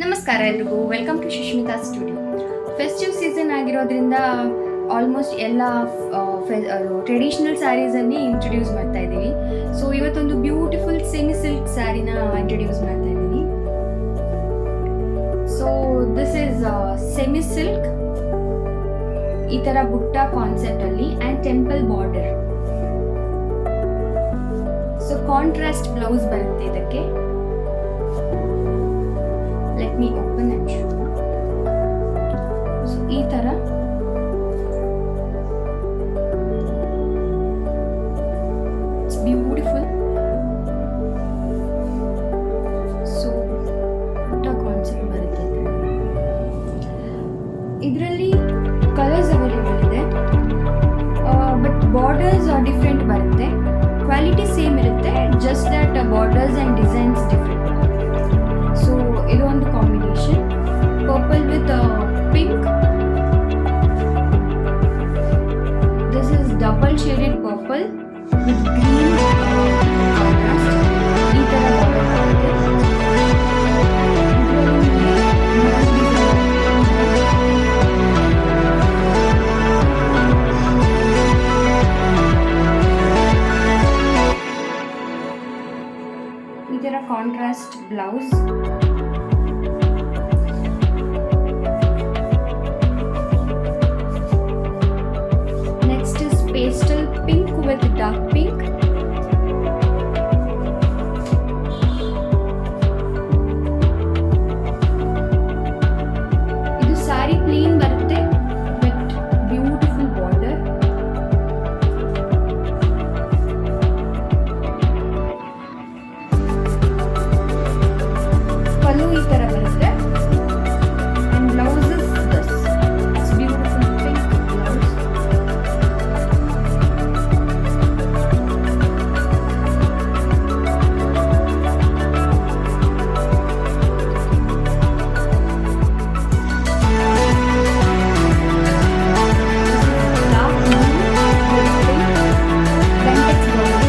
ನಮಸ್ಕಾರ ಎಲ್ರಿಗೂ, welcome to Sushmita studio. Festive season ಆಗಿರೋದ್ರಿಂದ ಆಲ್ಮೋಸ್ಟ್ ಎಲ್ಲ ಟ್ರೆಡಿಷ್ನಲ್ ಸ್ಯಾರೀಸನ್ನೇ ಇಂಟ್ರೊಡ್ಯೂಸ್ ಮಾಡ್ತಾ ಇದ್ದೀವಿ. ಸೊ ಇವತ್ತೊಂದು ಬ್ಯೂಟಿಫುಲ್ ಸೆಮಿ ಸಿಲ್ಕ್ ಸ್ಯಾರಿನ ಇಂಟ್ರೊಡ್ಯೂಸ್ ಮಾಡ್ತಾ ಇದ್ದೀನಿ. So this is semi silk, ಈ ಥರ ಬುಟ್ಟ ಕಾನ್ಸೆಪ್ಟಲ್ಲಿ and temple border. So contrast blouse ಬರುತ್ತೆ ಇದಕ್ಕೆ. Let me open and show. So ಈ ತರ it's beautiful. So ಪುಟ್ಟ ಕಾನ್ಸೆಪ್ಟ್ ಬರುತ್ತೆ ಇದರಲ್ಲಿ. ಕಲರ್ಸ್ ಅವೈಲೇಬಲ್ ಇದೆ, ಬಟ್ ಬಾರ್ಡರ್ಸ್ ಡಿಫ್ರೆಂಟ್ ಬರುತ್ತೆ. ಕ್ವಾಲಿಟಿ ಸೇಮ್ ಇರುತ್ತೆ, just that borders and designs different. So ಇದು ಒಂದು combination, purple with pink. This is double shaded purple with green contrast. ಈ ಥರ ಬರುತ್ತೆ. ಈ ಥರ contrast blouse. Next is pastel pink with dark pink. ಇದು ಸ್ಯಾರಿ ಪ್ಲೇನ್ ಬರುತ್ತೆ ವಿತ್ ಬ್ಯೂಟಿಫುಲ್ ಬಾರ್ಡರ್. ಪಲ್ಲು ಈ ತರ ಬರುತ್ತೆ and blouse is this. It's beautiful pink blouse. Dark blue with pink. Then it's blouse.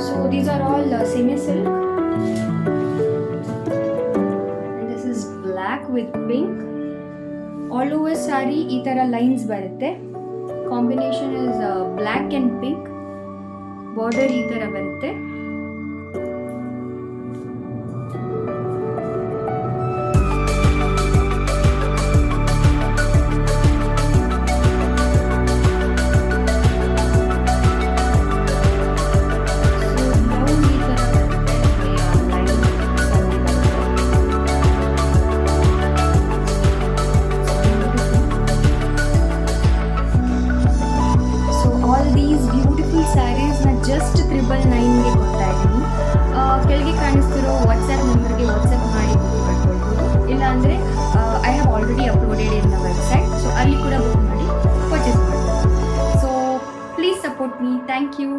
So these are all semi-silk, and this is black with pink. All over saree ಈ ತರ lines ಬರುತ್ತೆ. Combination is black and pink. Border ಈ ತರ ಬರುತ್ತೆ. ಸ್ಯಾರೀಸ್ನ just 999ಗೆ ಕೊಡ್ತಾ ಇದ್ದೀನಿ. ಕೆಳಗೆ ಕಾಣಿಸ್ತಿರೋ ವಾಟ್ಸ್ಆ್ಯಪ್ ನಂಬರ್ಗೆ ವಾಟ್ಸಪ್ ಮಾಡಿ ಬುಕ್ ಮಾಡ್ಕೊಳ್ಬೋದು. ಇಲ್ಲಾಂದರೆ I have already uploaded in the website, so ಅಲ್ಲಿ ಕೂಡ ಬುಕ್ ಮಾಡಿ ಪರ್ಚೇಸ್ ಮಾಡ್ಬೋದು. So please support me. Thank you.